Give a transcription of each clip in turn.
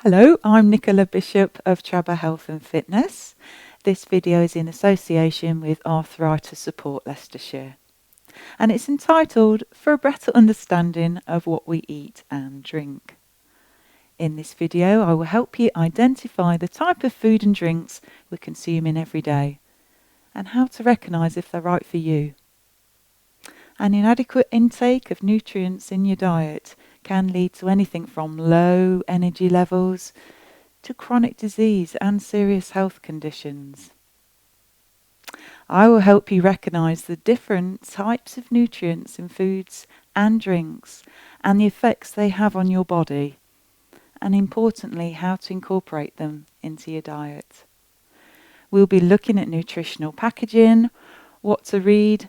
Hello, I'm Nicola Bishop of Trabba Health and Fitness. This video is in association with Arthritis Support Leicestershire, and it's entitled For a Better Understanding of What We Eat and Drink. In this video, I will help you identify the type of food and drinks we're consuming every day and how to recognise if they're right for you. An inadequate intake of nutrients in your diet can lead to anything from low energy levels to chronic disease and serious health conditions. I will help you recognise the different types of nutrients in foods and drinks and the effects they have on your body, and importantly, how to incorporate them into your diet. We'll be looking at nutritional packaging, what to read.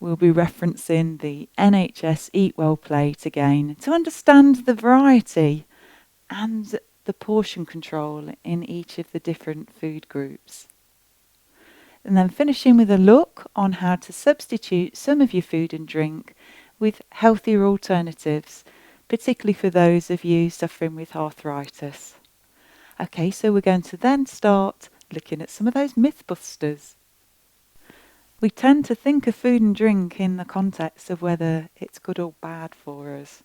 We'll be referencing the NHS Eat Well plate again to understand the variety and the portion control in each of the different food groups. And then finishing with a look on how to substitute some of your food and drink with healthier alternatives, particularly for those of you suffering with arthritis. Okay, so we're going to then start looking at some of those Mythbusters. We tend to think of food and drink in the context of whether it's good or bad for us.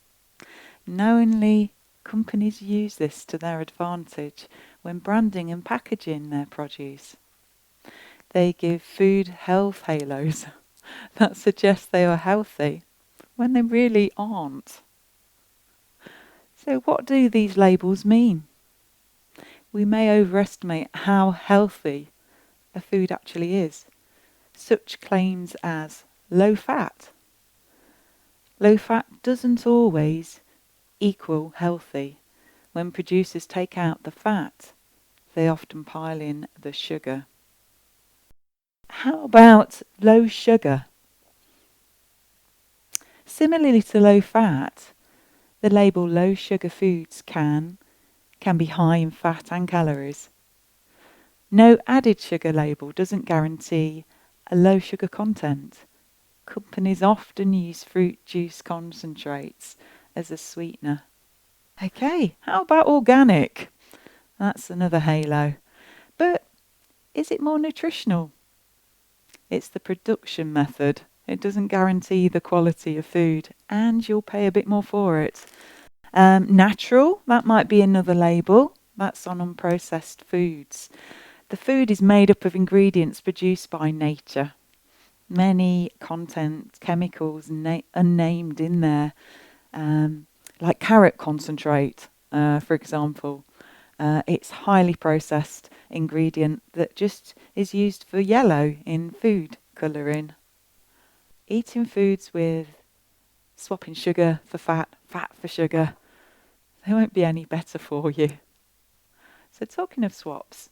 Knowingly, companies use this to their advantage when branding and packaging their produce. They give food health halos that suggest they are healthy when they really aren't. So what do these labels mean? We may overestimate how healthy a food actually is. Such claims as low fat. Low fat doesn't always equal healthy. When producers take out the fat, they often pile in the sugar. How about low sugar? Similarly to low fat, the label low sugar foods can be high in fat and calories. No added sugar label doesn't guarantee a low sugar content. Companies often use fruit juice concentrates as a sweetener. Okay, how about organic? That's another halo. But is it more nutritional? It's the production method. It doesn't guarantee the quality of food, and you'll pay a bit more for it. Natural, that might be another label. That's on unprocessed foods. The food is made up of ingredients produced by nature. Many content chemicals unnamed in there, like carrot concentrate, for example. It's highly processed ingredient that just is used for yellow in food colouring. Eating foods with swapping sugar for fat, fat for sugar, they won't be any better for you. So talking of swaps,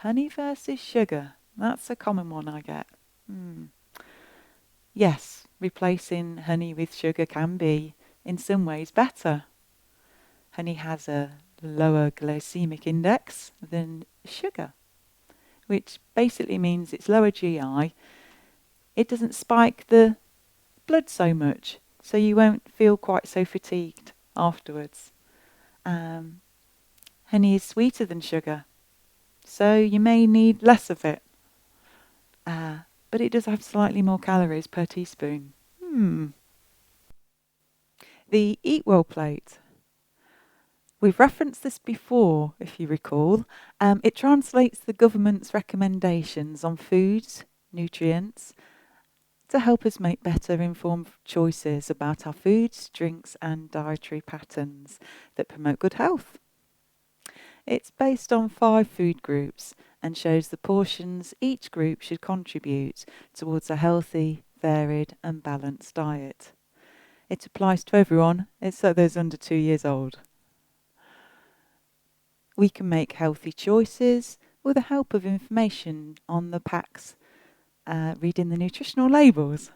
honey versus sugar, that's a common one I get. Yes, replacing honey with sugar can be, in some ways, better. Honey has a lower glycemic index than sugar, which basically means it's lower GI. It doesn't spike the blood so much, so you won't feel quite so fatigued afterwards. Honey is sweeter than sugar, so you may need less of it. But it does have slightly more calories per teaspoon. The Eat Well plate. We've referenced this before, if you recall. It translates the government's recommendations on foods, nutrients, to help us make better informed choices about our foods, drinks and dietary patterns that promote good health. It's based on 5 food groups and shows the portions each group should contribute towards a healthy, varied and balanced diet. It applies to everyone, except those under 2 years old. We can make healthy choices with the help of information on the packs, reading the nutritional labels.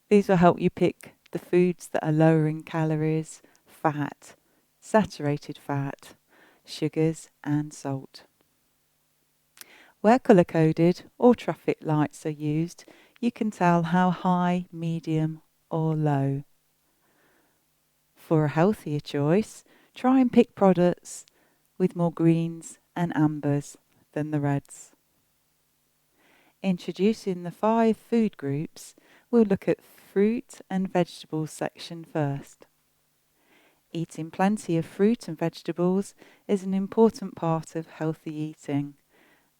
These will help you pick the foods that are lower in calories, fat, saturated fat, sugars and salt. Where colour-coded or traffic lights are used, you can tell how high, medium or low. For a healthier choice, try and pick products with more greens and ambers than the reds. Introducing the 5 food groups, we'll look at fruit and vegetables section first. Eating plenty of fruit and vegetables is an important part of healthy eating,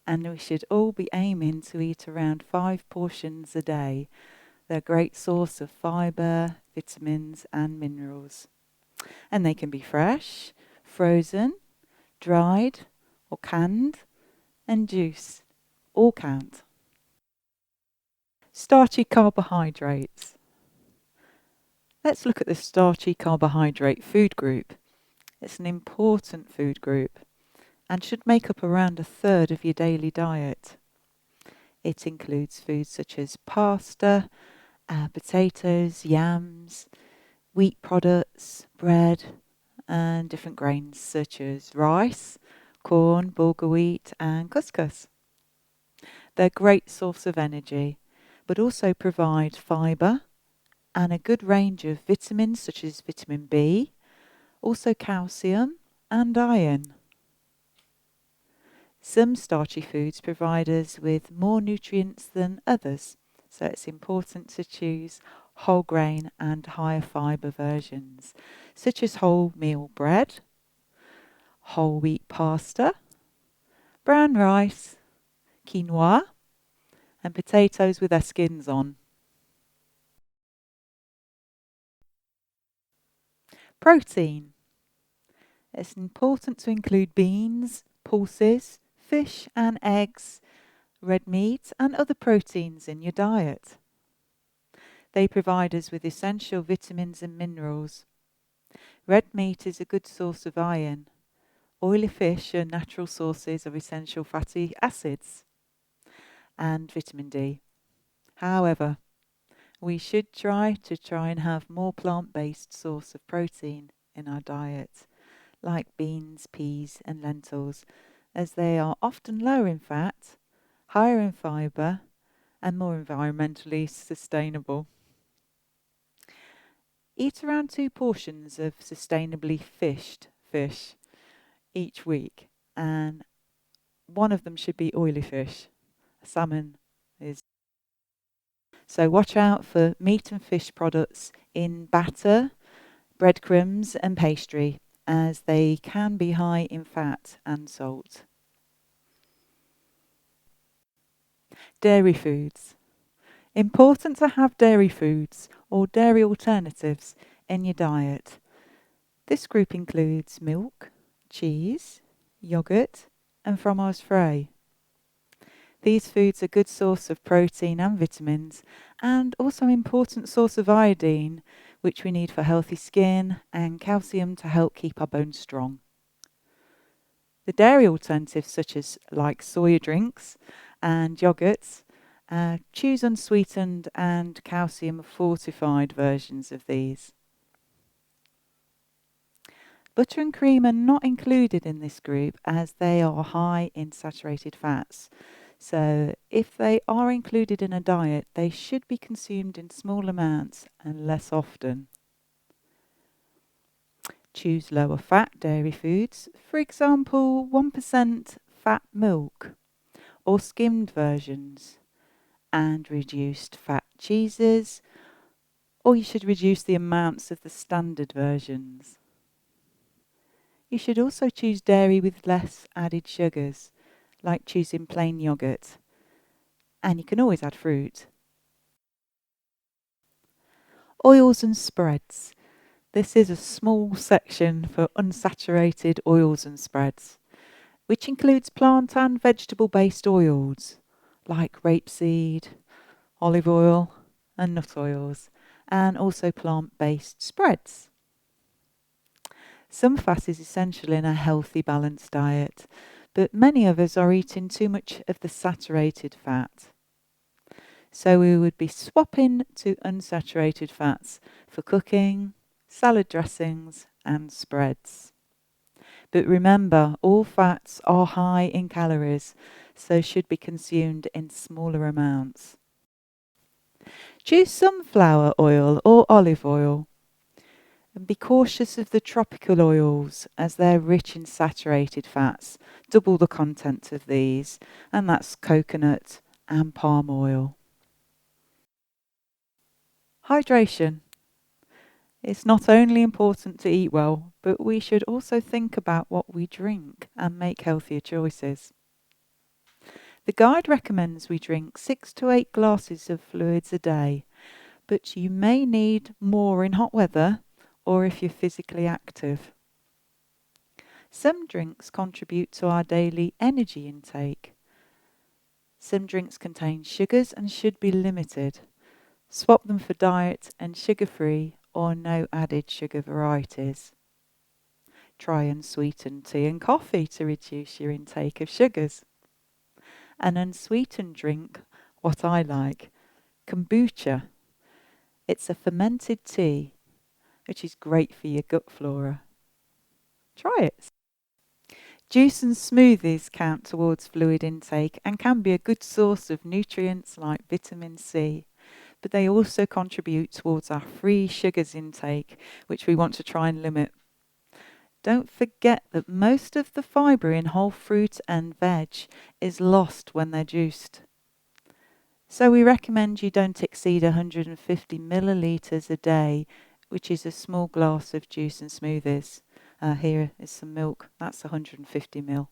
and we should all be aiming to eat around 5 portions a day. They're a great source of fibre, vitamins and minerals. And they can be fresh, frozen, dried or canned, and juice. All count. Starchy carbohydrates. Let's look at the starchy carbohydrate food group. It's an important food group and should make up around a third of your daily diet. It includes foods such as pasta, potatoes, yams, wheat products, bread, and different grains such as rice, corn, bulgur wheat, and couscous. They're a great source of energy, but also provide fibre and a good range of vitamins such as vitamin B, also calcium and iron. Some starchy foods provide us with more nutrients than others, so it's important to choose whole grain and higher fibre versions, such as wholemeal bread, whole wheat pasta, brown rice, quinoa, and potatoes with their skins on. Protein. It's important to include beans, pulses, fish and eggs, red meat and other proteins in your diet. They provide us with essential vitamins and minerals. Red meat is a good source of iron. Oily fish are natural sources of essential fatty acids and vitamin D. However, we should try and have more plant-based source of protein in our diet, like beans, peas and lentils, as they are often lower in fat, higher in fibre and more environmentally sustainable. Eat around 2 portions of sustainably fished fish each week, and one of them should be oily fish. Salmon is. So watch out for meat and fish products in batter, breadcrumbs and pastry, as they can be high in fat and salt. Dairy foods. Important to have dairy foods or dairy alternatives in your diet. This group includes milk, cheese, yogurt and fromage frais. These foods are a good source of protein and vitamins and also an important source of iodine, which we need for healthy skin, and calcium to help keep our bones strong. The dairy alternatives such as soya drinks and yogurts, choose unsweetened and calcium fortified versions of these. Butter and cream are not included in this group as they are high in saturated fats. So if they are included in a diet, they should be consumed in small amounts and less often. Choose lower fat dairy foods, for example 1% fat milk or skimmed versions, and reduced fat cheeses, or you should reduce the amounts of the standard versions. You should also choose dairy with less added sugars, like choosing plain yogurt, and you can always add fruit. Oils and spreads. This is a small section for unsaturated oils and spreads, which includes plant and vegetable-based oils, like rapeseed, olive oil and nut oils, and also plant-based spreads. Some fat is essential in a healthy, balanced diet, but many of us are eating too much of the saturated fat. So we would be swapping to unsaturated fats for cooking, salad dressings and spreads. But remember, all fats are high in calories, so should be consumed in smaller amounts. Choose sunflower oil or olive oil. And be cautious of the tropical oils as they're rich in saturated fats, double the content of these, and that's coconut and palm oil. Hydration. It's not only important to eat well, but we should also think about what we drink and make healthier choices. The guide recommends we drink 6 to 8 glasses of fluids a day, but you may need more in hot weather or if you're physically active. Some drinks contribute to our daily energy intake. Some drinks contain sugars and should be limited. Swap them for diet and sugar-free or no added sugar varieties. Try unsweetened tea and coffee to reduce your intake of sugars. An unsweetened drink, what I like, kombucha. It's a fermented tea, which is great for your gut flora. Try it. Juice and smoothies count towards fluid intake and can be a good source of nutrients like vitamin C, but they also contribute towards our free sugars intake, which we want to try and limit. Don't forget that most of the fibre in whole fruit and veg is lost when they're juiced. So we recommend you don't exceed 150 millilitres a day, which is a small glass of juice and smoothies. Here is some milk, that's 150 ml,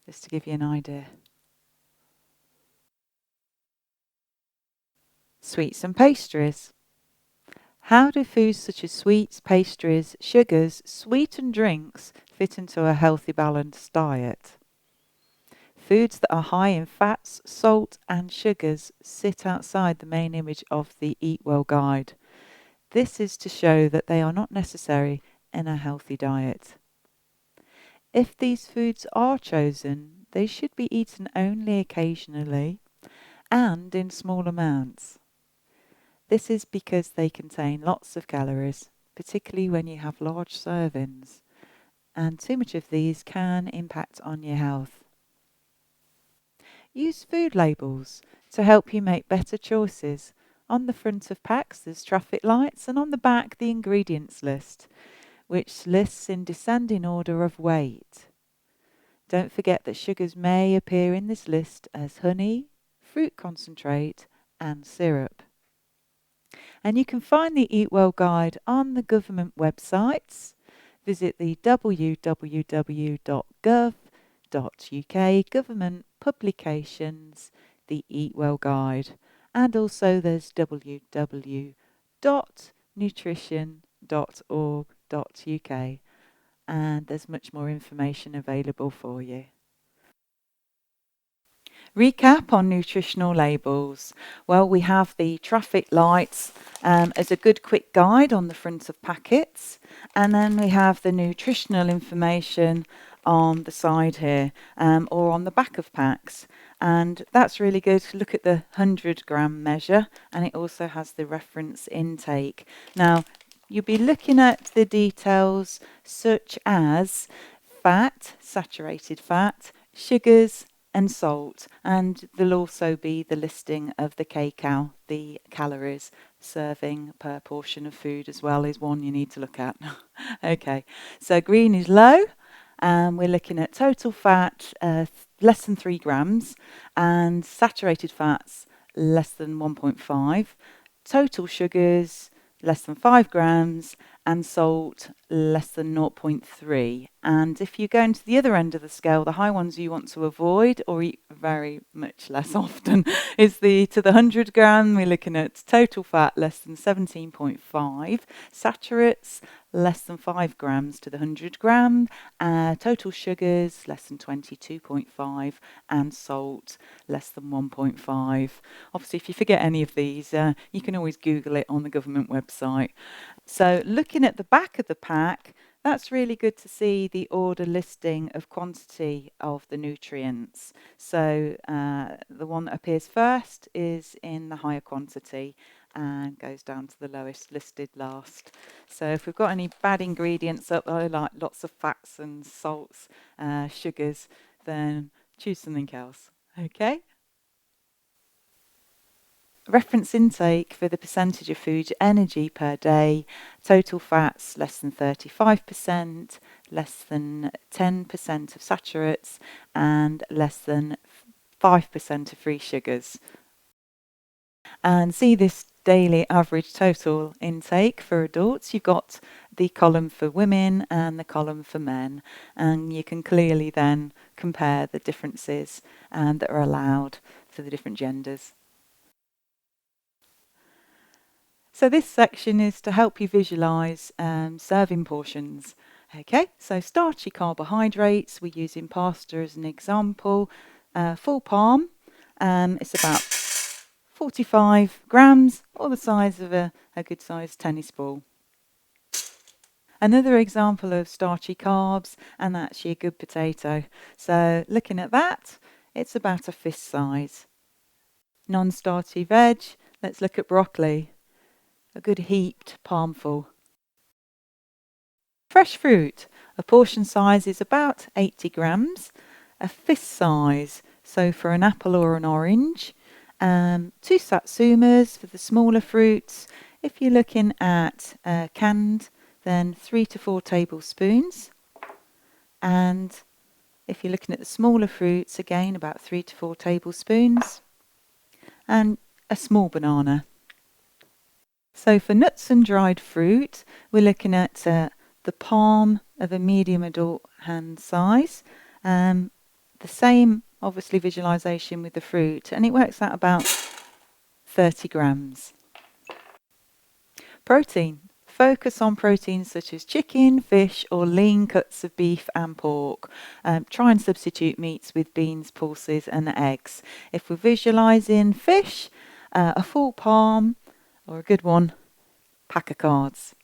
just to give you an idea. Sweets and pastries. How do foods such as sweets, pastries, sugars, sweetened drinks fit into a healthy balanced diet? Foods that are high in fats, salt and sugars sit outside the main image of the Eat Well guide. This is to show that they are not necessary in a healthy diet. If these foods are chosen, they should be eaten only occasionally and in small amounts. This is because they contain lots of calories, particularly when you have large servings, and too much of these can impact on your health. Use food labels to help you make better choices. On the front of packs there's traffic lights, and on the back the ingredients list, which lists in descending order of weight. Don't forget that sugars may appear in this list as honey, fruit concentrate and syrup. And you can find the Eat Well guide on the government websites. Visit the www.gov.uk government publications, the Eat Well guide. And also there's www.nutrition.org.uk. And there's much more information available for you. Recap on nutritional labels. Well, we have the traffic lights as a good quick guide on the front of packets, and then we have the nutritional information on the side here or on the back of packs, and that's really good. Look at the 100-gram measure, and it also has the reference intake. Now you'll be looking at the details such as fat, saturated fat, sugars and salt, and there'll also be the listing of the kcal, the calories serving per portion of food as well is one you need to look at. Okay, so green is low, and we're looking at total fat less than 3 grams and saturated fats less than 1.5, total sugars less than 5 grams and salt less than 0.3. And if you go into the other end of the scale, the high ones you want to avoid or eat very much less often is to the 100 gram, we're looking at total fat less than 17.5, saturates less than 5 grams to the 100 gram, total sugars less than 22.5, and salt less than 1.5. Obviously, if you forget any of these, you can always Google it on the government website. So looking at the back of the pack, that's really good to see the order listing of quantity of the nutrients. So the one that appears first is in the higher quantity and goes down to the lowest listed last. So if we've got any bad ingredients up there, like lots of fats and salts, sugars, then choose something else. Okay? Reference intake for the percentage of food energy per day, total fats less than 35%, less than 10% of saturates, and less than 5% of free sugars. And see this daily average total intake for adults. You've got the column for women and the column for men, and you can clearly then compare the differences that are allowed for the different genders. So this section is to help you visualise serving portions. Okay, so starchy carbohydrates, we're using pasta as an example. Full palm, it's about 45 grams, or the size of a good sized tennis ball. Another example of starchy carbs, and that's your good potato. So looking at that, it's about a fist size. Non-starchy veg, let's look at broccoli. A good heaped palmful. Fresh fruit, a portion size is about 80 grams, a fist size, so for an apple or an orange. 2 satsumas for the smaller fruits. If you're looking at canned, then 3 to 4 tablespoons. And if you're looking at the smaller fruits, again about 3 to 4 tablespoons. And a small banana. So for nuts and dried fruit, we're looking at the palm of a medium adult hand size. The same, obviously, visualisation with the fruit, and it works out about 30 grams. Protein. Focus on proteins such as chicken, fish, or lean cuts of beef and pork. Try and substitute meats with beans, pulses, and eggs. If we're visualising fish, a full palm, or a good one, pack of cards.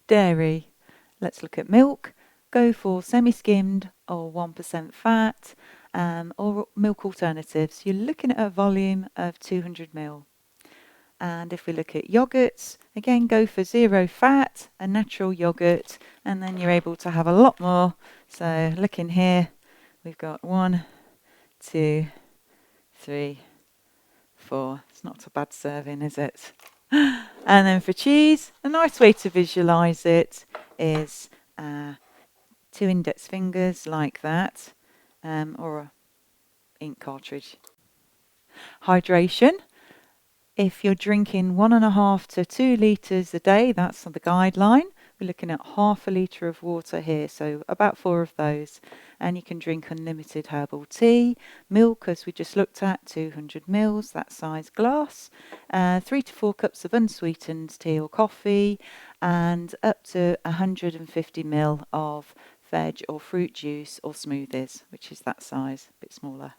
Dairy. Let's look at milk. Go for semi-skimmed or 1% fat, or milk alternatives. You're looking at a volume of 200 ml. And if we look at yogurts, again, go for 0 fat, a natural yogurt, and then you're able to have a lot more. So looking here, we've got 1, 2, 3, 4. It's not a bad serving, is it? And then for cheese, a nice way to visualise it is 2 index fingers like that, or a ink cartridge. Hydration. If you're drinking 1.5 to 2 litres a day, that's the guideline. We're looking at half a litre of water here, so about 4 of those. And you can drink unlimited herbal tea. Milk, as we just looked at, 200 mils, that size glass. 3 to 4 cups of unsweetened tea or coffee, and up to 150 ml of veg or fruit juice or smoothies, which is that size, a bit smaller.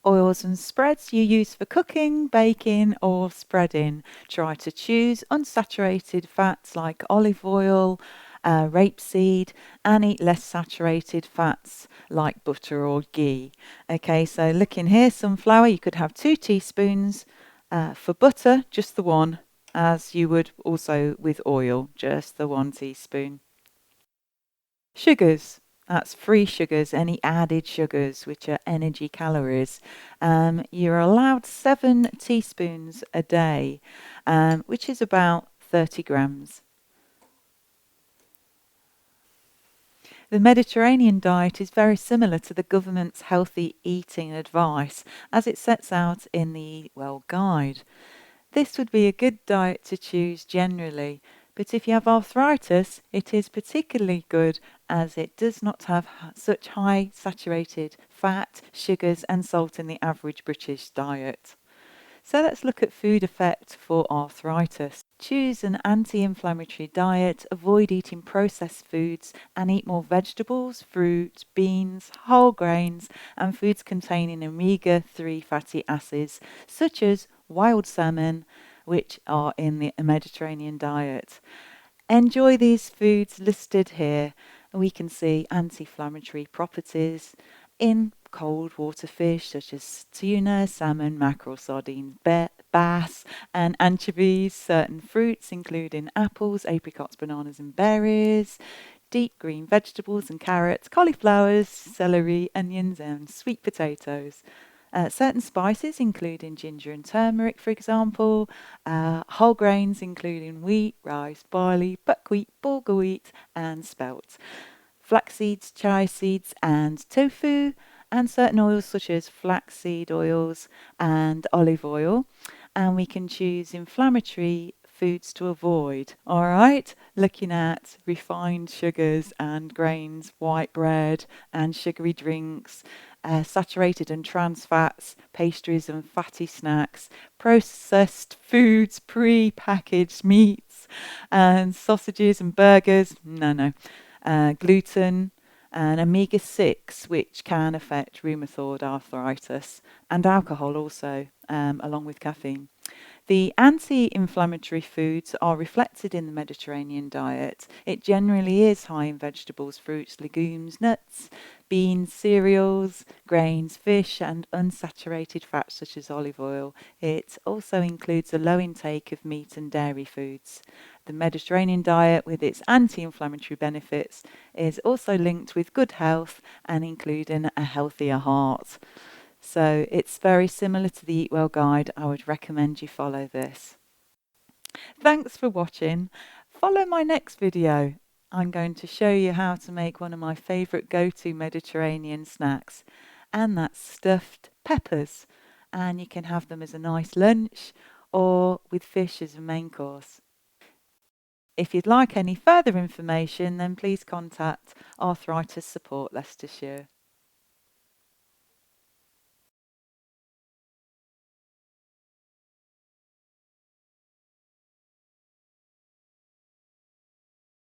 Oils and spreads you use for cooking, baking, or spreading. Try to choose unsaturated fats like olive oil, rapeseed, and eat less saturated fats like butter or ghee. Okay, so looking here, sunflower, you could have 2 teaspoons. For butter, just the 1, as you would also with oil, just the 1 teaspoon. Sugars. That's free sugars, any added sugars, which are energy calories. You're allowed 7 teaspoons a day, which is about 30 grams. The Mediterranean diet is very similar to the government's healthy eating advice as it sets out in the Eat Well guide. This would be a good diet to choose generally, but if you have arthritis, it is particularly good as it does not have such high saturated fat, sugars and salt in the average British diet. So let's look at food effect for arthritis. Choose an anti-inflammatory diet, avoid eating processed foods and eat more vegetables, fruit, beans, whole grains and foods containing omega-3 fatty acids such as wild salmon, which are in the Mediterranean diet. Enjoy these foods listed here. We can see anti-inflammatory properties in cold water fish such as tuna, salmon, mackerel, sardine, bass and anchovies, certain fruits including apples, apricots, bananas and berries, deep green vegetables and carrots, cauliflowers, celery, onions and sweet potatoes. Certain spices, including ginger and turmeric, for example, whole grains, including wheat, rice, barley, buckwheat, bulgur wheat, and spelt, flax seeds, chia seeds, and tofu, and certain oils such as flaxseed oils and olive oil. And we can choose inflammatory foods to avoid. All right, looking at refined sugars and grains, white bread and sugary drinks, saturated and trans fats, pastries and fatty snacks, processed foods, pre-packaged meats, and sausages and burgers. No. Gluten and omega 6, which can affect rheumatoid arthritis, and alcohol also, along with caffeine. The anti-inflammatory foods are reflected in the Mediterranean diet. It generally is high in vegetables, fruits, legumes, nuts, beans, cereals, grains, fish, and unsaturated fats such as olive oil. It also includes a low intake of meat and dairy foods. The Mediterranean diet, with its anti-inflammatory benefits, is also linked with good health and including a healthier heart. So it's very similar to the Eat Well guide. I would recommend you follow this. Thanks for watching. Follow my next video. I'm going to show you how to make one of my favourite go-to Mediterranean snacks, and that's stuffed peppers. And you can have them as a nice lunch or with fish as a main course. If you'd like any further information, then please contact Arthritis Support Leicestershire.